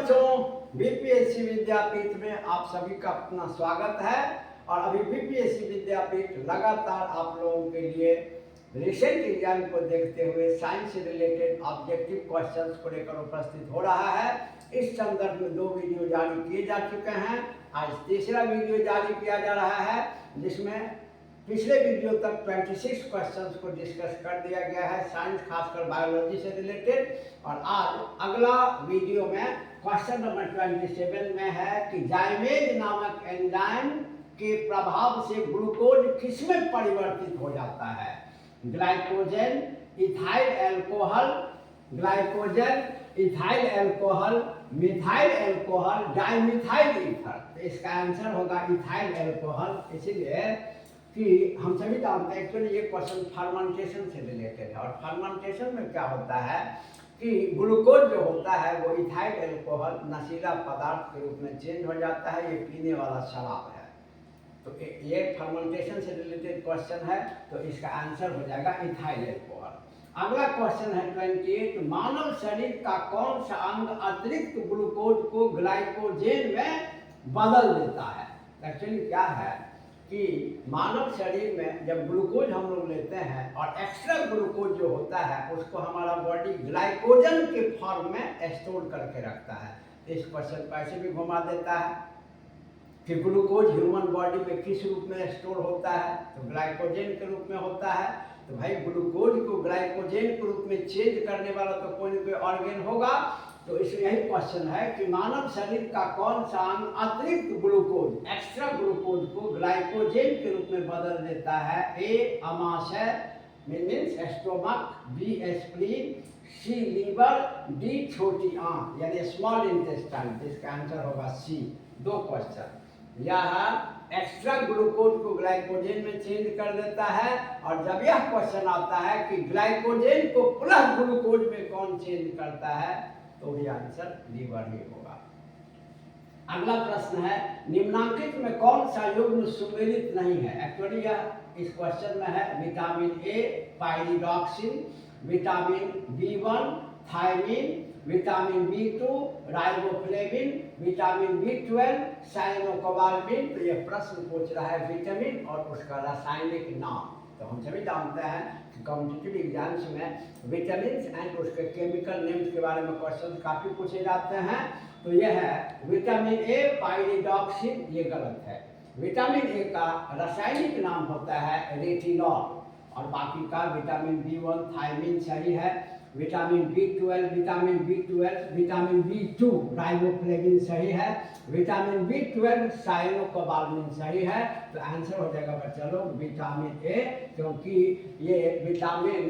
बच्चों, बीपीएससी विद्यापीठ में आप सभी का अपना स्वागत है। और अभी बीपीएससी विद्यापीठ लगातार आप लोगों के लिए रिसेंट एग्जाम को देखते हुए साइंस से रिलेटेड ऑब्जेक्टिव क्वेश्चंस को लेकर उपस्थित हो रहा है। इस संदर्भ में 2 वीडियो जारी किए जा चुके हैं। आज तीसरा वीडियो जारी किया जा रहा है, जिसमें पिछले वीडियो तक 26 क्वेश्चंस को डिस्कस कर दिया गया है साइंस खासकर बायोलॉजी से रिलेटेड। और आज अगला वीडियो में क्वेश्चन नंबर 27 में है कि जाइमेज नामक एंजाइम के प्रभाव से ग्लूकोज किसमें परिवर्तित हो जाता है? Glycogen, ethyl alcohol, glycogen, ethyl alcohol, methyl alcohol, dimethyl ether. तो इसका आंसर होगा इथाइल अल्कोहल। इसीलिए कि हम सभी जानते हैं एक्चुअली ये क्वेश्चन फर्मेंटेशन से रिलेटेड है। और फर्मेंटेशन में क्या होता है कि ग्लूकोज जो होता है वो इथाइल अल्कोहल नशीला पदार्थ के रूप में चेंज हो जाता है। ये पीने वाला शराब है। तो ये फर्मेंटेशन से रिलेटेड क्वेश्चन है, तो इसका आंसर हो जाएगा इथाइल अल्कोहल। अगला क्वेश्चन है 28, मानव शरीर का कौन सा अंग अतिरिक्त ग्लूकोज को ग्लाइकोजेन में बदल देता है? एक्चुअली क्या है कि मानव शरीर में जब ग्लूकोज हम लोग लेते हैं और एक्स्ट्रा ग्लूकोज जो होता है उसको हमारा बॉडी ग्लाइकोजन के फॉर्म में स्टोर करके रखता है। इस क्वेश्चन को ऐसे भी घुमा देता है कि ग्लूकोज ह्यूमन बॉडी में किस रूप में स्टोर होता है? तो ग्लाइकोजन के रूप में होता है। तो भाई ग्लूकोज को ग्लाइकोजन के रूप में चेंज करने वाला तो कोई न कोई ऑर्गेन होगा। तो इसमें यही क्वेश्चन है कि मानव शरीर का कौन सा अंग अतिरिक्त ग्लूकोज एक्स्ट्रा ग्लूकोज को ग्लाइकोजन के रूप में बदल देता है? ए अमाशय means stomach, B spleen, C liver, D छोटी आंत यानी स्मॉल इंटेस्टाइन। जिसका आंसर होगा सी। 2 क्वेश्चन, यह एक्स्ट्रा ग्लूकोज को ग्लाइकोजन में चेंज कर देता है। और जब यह क्वेश्चन आता है कि ग्लाइकोजन को प्लस ग्लूकोज में कौन चेंज करता है, तो भी आंसर लीवर ही होगा। अगला प्रश्न है, निम्नांकित में कौन सा युग्म सुमेलित नहीं है? एक्चुअली यह इस क्वेश्चन में है vitamin A pyridoxine, vitamin B one thiamine, vitamin B two riboflavin, vitamin बी12 साइनोकोबाल्मिन। तो यह प्रश्न पूछ रहा है विटामिन और उसका रासायनिक नाम। तो हम सभी जानते हैं कि कॉम्पिटिटिव एग्जाम्स में विटामिन एंड उसके केमिकल नेम्स के बारे में क्वेश्चन काफ़ी पूछे जाते हैं। तो यह है विटामिन ए पाइरिडॉक्सिन, ये गलत है। विटामिन ए का रासायनिक नाम होता है रेटिनॉल। और बाकी का विटामिन बी1 थायमिन सही है, vitamin B12 vitamin B two riboflavin सही है, विटामिन बी12 साइनोकोबाल्मिन सही है। तो आंसर हो जाएगा बच्चा लोग विटामिन ए, क्योंकि ये विटामिन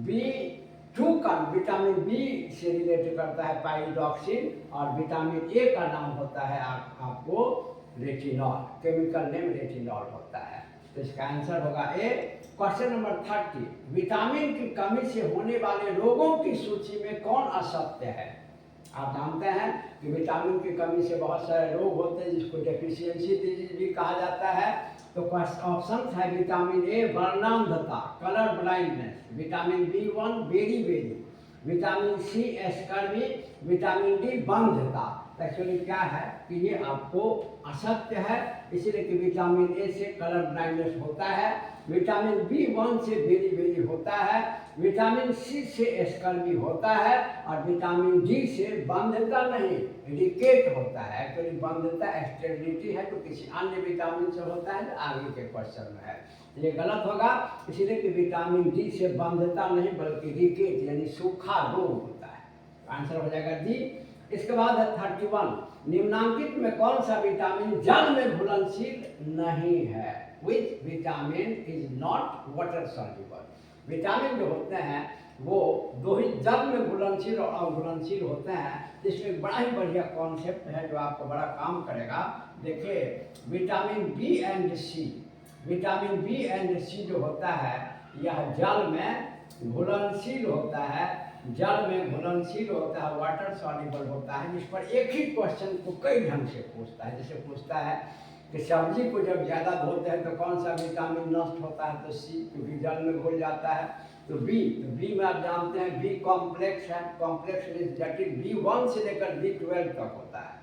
बी2 का विटामिन बी से रिलेटेड करता है पाइरिडॉक्सिन, और विटामिन ए का नाम होता है आपको रेटिनॉल, केमिकल नेम रेटिनॉल होता है। तो इसका आंसर होगा ए। क्वेश्चन नंबर 30, विटामिन की कमी से होने वाले रोगों की सूची में कौन असत्य है? आप जानते हैं कि विटामिन की कमी से बहुत सारे रोग होते हैं जिसको डेफिशिएंसी डिजीज भी कहा जाता है। तो ऑप्शन है विटामिन ए वर्णांधता कलर ब्लाइंडनेस, विटामिन बी1 बेरी, vitamin C scurvy, vitamin D बंधता। एक्चुअली क्या है कि ये आपको असत्य है, इसीलिए कि विटामिन ए से कलर ब्लाइंडनेस होता है, विटामिन बी1 से बेरी होता है, विटामिन सी से स्कर्वी होता है, और विटामिन डी से बंधता नहीं रिकेट होता है। एक्चुअली बंधता स्टेबिलिटी है, तो किसी अन्य विटामिन से होता है, आगे के क्वेश्चन में है। ये गलत होगा, इसलिए कि विटामिन डी से बंधता नहीं बल्कि रिकेट यानी सूखा रोग होता है। आंसर हो जाएगा डी। इसके बाद है 31, निम्नांकित में कौन सा विटामिन जल में घुलनशील नहीं है? Which vitamin is not water soluble? Vitamin जो होते हैं वो दो ही जल में घुलनशील और अघुलनशील होते हैं। जिसमें बड़ा ही बढ़िया कॉन्सेप्ट है जो आपको बड़ा काम करेगा। देखिए vitamin B and C, vitamin B and C जो होता है यह जल में घुलनशील होता है, जल में घुलनशील होता है, वाटर सॉल्युबल होता है। जिस पर एक ही क्वेश्चन को कई ढंग से पूछता है। जैसे पूछता है कि सब्जी को जब ज़्यादा धोते हैं तो कौन सा विटामिन नष्ट होता है? तो सी, क्योंकि जल में घुल जाता है। तो बी में आप जानते हैं बी कॉम्प्लेक्स है, कॉम्प्लेक्स मीन्स जटिल, B1 से लेकर B12 तक होता है।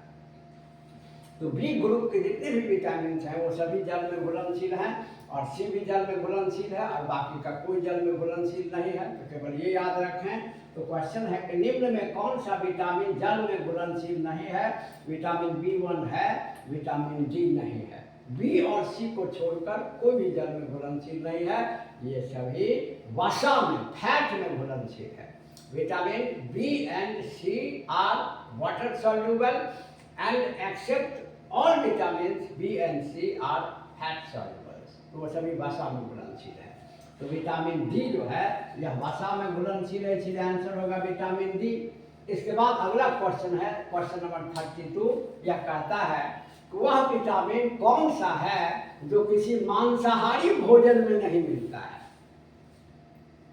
तो बी ग्रुप के जितने भी विटामिन हैं वो सभी जल में घुलनशील हैं, और सी भी जल में घुलनशील है, और बाकी का कोई जल में घुलनशील नहीं है। तो केवल ये याद रखें। तो क्वेश्चन है कि निम्न में कौन सा विटामिन जल में घुलनशील नहीं है? विटामिन B1 है, विटामिन D नहीं है। बी और सी को छोड़कर कोई भी जल में घुलनशील नहीं है। ये सभी वसा में, फैट में घुलनशील है। Vitamin B and C are water soluble and except all vitamins B and C are fat soluble। तो वो सभी वसा में घुलनशील है। तो विटामिन डी जो है यह वसा में घुलनशील है, इसलिए आंसर होगा विटामिन डी। इसके बाद अगला क्वेश्चन है, क्वेश्चन नंबर 32। यह कहता है कि वह विटामिन कौन सा है जो किसी मांसाहारी भोजन में नहीं मिलता है?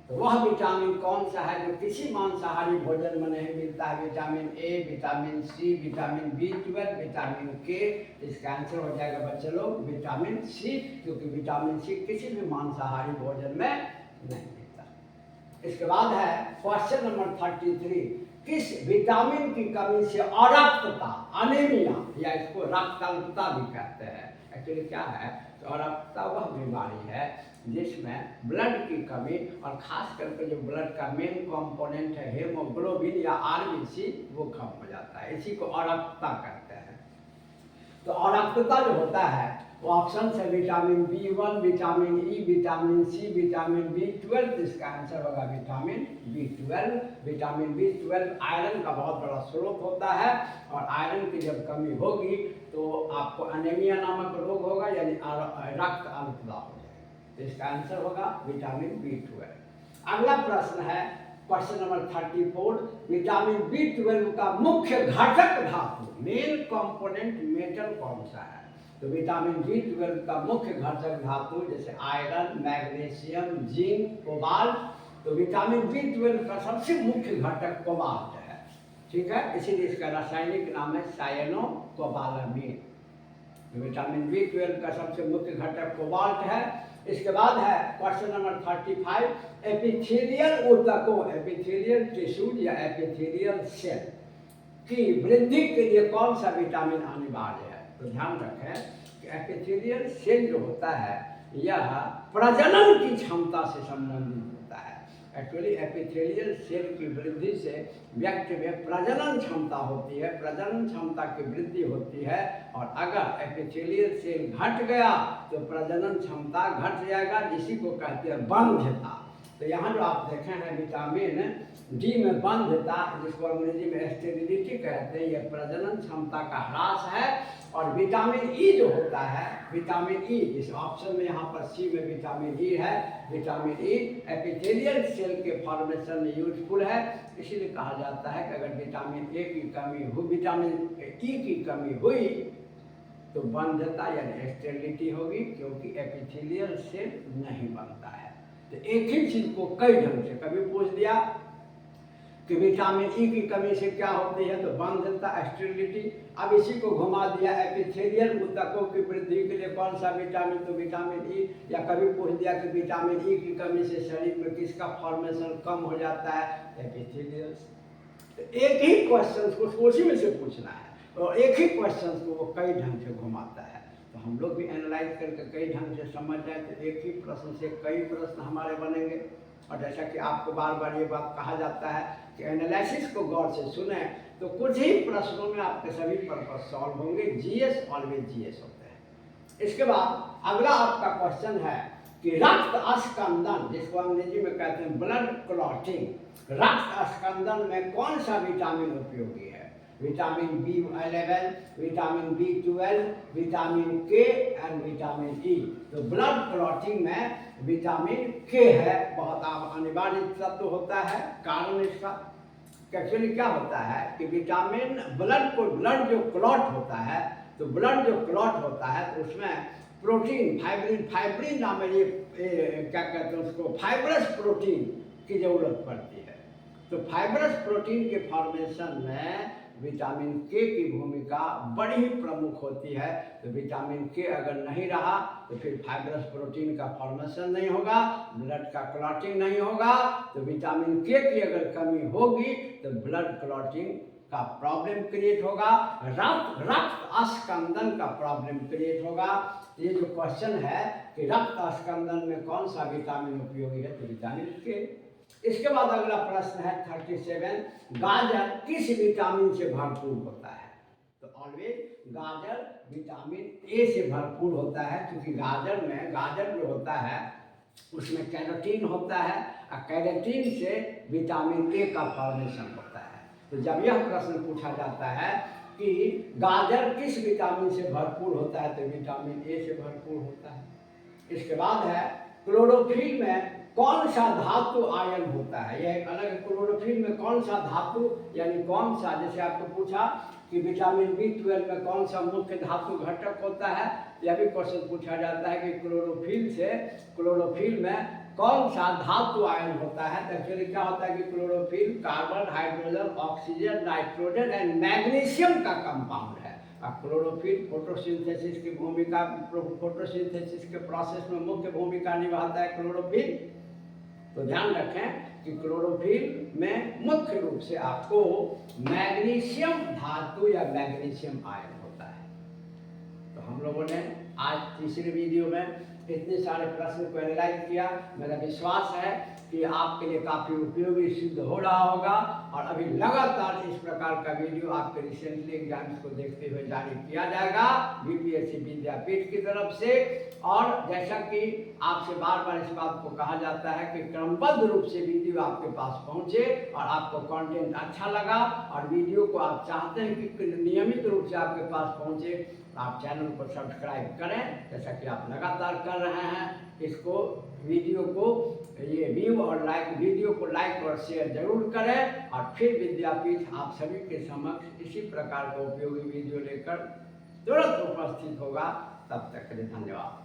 तो वह विटामिन कौन सा है जो किसी मांसाहारी भोजन में नहीं मिलता है? Vitamin A, vitamin C, vitamin B12, vitamin K. इसका आंसर हो जाएगा बच्चे लोग विटामिन सी, क्योंकि विटामिन सी किसी भी मांसाहारी भोजन में नहीं मिलता। इसके बाद है क्वेश्चन नंबर 33। किस विटामिन की कमी से अरक्तता, अनीमिया, या इसको रक्ताल्पता भी कहते हैं, एक्चुअली क्या है? तो अरक्तता वह बीमारी है जिसमें ब्लड की कमी, और खास करके जो ब्लड का मेन कंपोनेंट है हेमोग्लोबिन या RBC, वो कम हो जाता है। इसी को अरक्तता कहते हैं। तो अरक्तता जो होता है वो ऑप्शन है vitamin B1, vitamin E, vitamin C, vitamin B12। इसका आंसर होगा vitamin B12। Vitamin B12 iron का बहुत बड़ा स्रोत होता है, और आयरन की जब कमी होगी तो आपको अनीमिया नामक रोग होगा, यानी रक्त अल्पता होगा। तो इसका आंसर होगा विटामिन B12। अगला प्रश्न है क्वेश्चन नंबर 34। विटामिन B12 का मुख्य घटक धातु, मेन कंपोनेंट मेटल कौन सा है? तो विटामिन B12 का मुख्य घटक धातु जैसे आयरन, मैग्नीशियम, जिंक, कोबाल्ट। तो विटामिन B12 का सबसे मुख्य घटक कोबाल्ट है, ठीक है, इसीलिए इसका रासायनिक नाम है साइनोकोबालामीन। विटामिन B12 का सबसे मुख्य घटक कोबाल्ट है। इसके बाद है क्वेश्चन नंबर 35। एपिथेलियल ऊतकों, एपिथेलियल टिश्यूज या एपिथेलियल सेल की वृद्धि के लिए कौन सा विटामिन अनिवार्य है? तो ध्यान रखें कि एपिथेलियल सेल जो होता है यह प्रजनन की क्षमता से संबंधित होता है। एक्चुअली एपिथेलियल सेल की वृद्धि से व्यक्ति में प्रजनन क्षमता होती है, प्रजनन क्षमता की वृद्धि होती है, और अगर एपिथेलियल सेल घट गया तो प्रजनन क्षमता घट जाएगा, जिसी को कहते हैं बंध्यता। तो यहाँ जो आप देखें हैं विटामिन डी में बंध्यता, जिसको अंग्रेजी में स्टेरिलिटी कहते हैं, यह प्रजनन क्षमता का ह्रास है। और विटामिन ई जो होता है, विटामिन ई, इस ऑप्शन में यहाँ पर सी में विटामिन ई है। विटामिन ई एपिथेलियल सेल के फॉर्मेशन में यूजफुल है, इसीलिए कहा जाता है कि अगर विटामिन ए की कमी हुई, विटामिन ई की कमी हुई तो बंध्यता यानी स्टेरिलिटी होगी, क्योंकि एपिथेलियल सेल नहीं बनता है। तो एक ही चीज को कई ढंग से कभी पूछ दिया कि विटामिन ई की कमी से क्या होती है, तो बंध्यता, स्टेरिलिटी। अब इसी को घुमा दिया एपिथेलियल ऊतकों की वृद्धि के लिए कौन सा विटामिन, तो विटामिन ई। या कभी पूछ दिया कि विटामिन ई की कमी से शरीर में किसका फॉर्मेशन कम हो जाता है, एपिथेलियल। तो एक ही क्वेश्चन को उसी में से पूछना है, और एक ही क्वेश्चन को वो कई ढंग से घुमाता है। तो हम लोग भी एनालाइज करके कई ढंग से समझ जाए तो एक ही प्रश्न से कई प्रश्न हमारे बनेंगे। और जैसा कि आपको बार बार ये बात कहा जाता है कि एनालिसिस को गौर से सुने तो कुछ ही प्रश्नों में आपके सभी पर्पस सॉल्व होंगे। जीएस ऑलवेज जीएस होते हैं। इसके बाद अगला आपका क्वेश्चन है कि रक्त अस्कंदन, जिसको अंग्रेजी में कहते हैं ब्लड क्लॉटिंग, रक्त अस्कंदन में कौन सा विटामिन उपयोगी है? Vitamin B11, vitamin B12, vitamin के एंड विटामिन ई। तो ब्लड क्लॉटिंग में विटामिन के है, बहुत अनिवार्य तत्व होता है। कारण इसका एक्चुअली क्या होता है कि विटामिन ब्लड जो क्लॉट होता है, तो ब्लड जो क्लॉट होता है तो उसमें प्रोटीन, फाइब्रिन नाम ये क्या कहते हैं उसको, फाइब्रस प्रोटीन की जरूरत पड़ती है। तो फाइब्रस प्रोटीन के फॉर्मेशन में विटामिन के की भूमिका बड़ी ही प्रमुख होती है। तो विटामिन के अगर नहीं रहा तो फिर फाइब्रस प्रोटीन का फॉर्मेशन नहीं होगा, ब्लड का क्लॉटिंग नहीं होगा। तो विटामिन के की अगर कमी होगी तो ब्लड क्लॉटिंग का प्रॉब्लम क्रिएट होगा, रक्त अस्कंदन का प्रॉब्लम क्रिएट होगा। ये जो क्वेश्चन है कि रक्त अस्कंदन में कौन सा विटामिन उपयोगी है, तो विटामिन के। इसके बाद अगला प्रश्न है 37, गाजर किस विटामिन से भरपूर होता है। तो ऑलवेज गाजर विटामिन ए से भरपूर होता है, क्योंकि गाजर जो होता है उसमें कैरोटीन होता है और कैरोटीन से विटामिन ए का फॉर्मेशन होता है। तो जब यह प्रश्न पूछा जाता है कि गाजर किस विटामिन से भरपूर होता है, तो विटामिन ए से भरपूर होता है। इसके बाद है क्लोरोफिल में कौन सा धातु आयन होता है। यह एक अलग है, क्लोरोफिल में कौन सा धातु यानी कौन सा, जैसे आपको पूछा कि विटामिन B12 में कौन सा मुख्य धातु घटक होता है, यह भी क्वेश्चन पूछा जाता है कि क्लोरोफिल में कौन सा धातु आयन होता है। तो एक्चुअली क्या होता है कि chlorophyll carbon, hydrogen, oxygen, nitrogen and magnesium का कंपाउंड है। और क्लोरोफिल फोटोसिंथेसिस की भूमिका, फोटोसिंथेसिस के प्रोसेस में मुख्य भूमिका निभाता है क्लोरोफिल। तो ध्यान रखें कि क्लोरोफिल में मुख्य रूप से आपको मैग्नीशियम धातु या मैग्नीशियम आयन होता है। तो हम लोगों ने आज तीसरे वीडियो में इतने सारे प्रश्न को एनालाइज किया। मेरा विश्वास है कि आपके लिए काफ़ी उपयोगी सिद्ध हो रहा होगा और अभी लगातार इस प्रकार का वीडियो आपके रिसेंटली एग्जाम्स को देखते हुए जारी किया जाएगा बीपीएससी विद्यापीठ की तरफ से। और जैसा कि आपसे बार बार इस बात को कहा जाता है कि क्रमबद्ध रूप से वीडियो आपके पास पहुंचे और आपको कंटेंट अच्छा लगा और वीडियो को आप चाहते हैं कि नियमित रूप से आपके पास पहुंचे, आप चैनल को सब्सक्राइब करें जैसा कि आप लगातार कर रहे हैं। इसको वीडियो को ये व्यू और लाइक, वीडियो को लाइक और शेयर जरूर करें। और फिर विद्यापीठ आप सभी के समक्ष इसी प्रकार का उपयोगी वीडियो लेकर तुरंत उपस्थित होगा। तब तक के लिए धन्यवाद।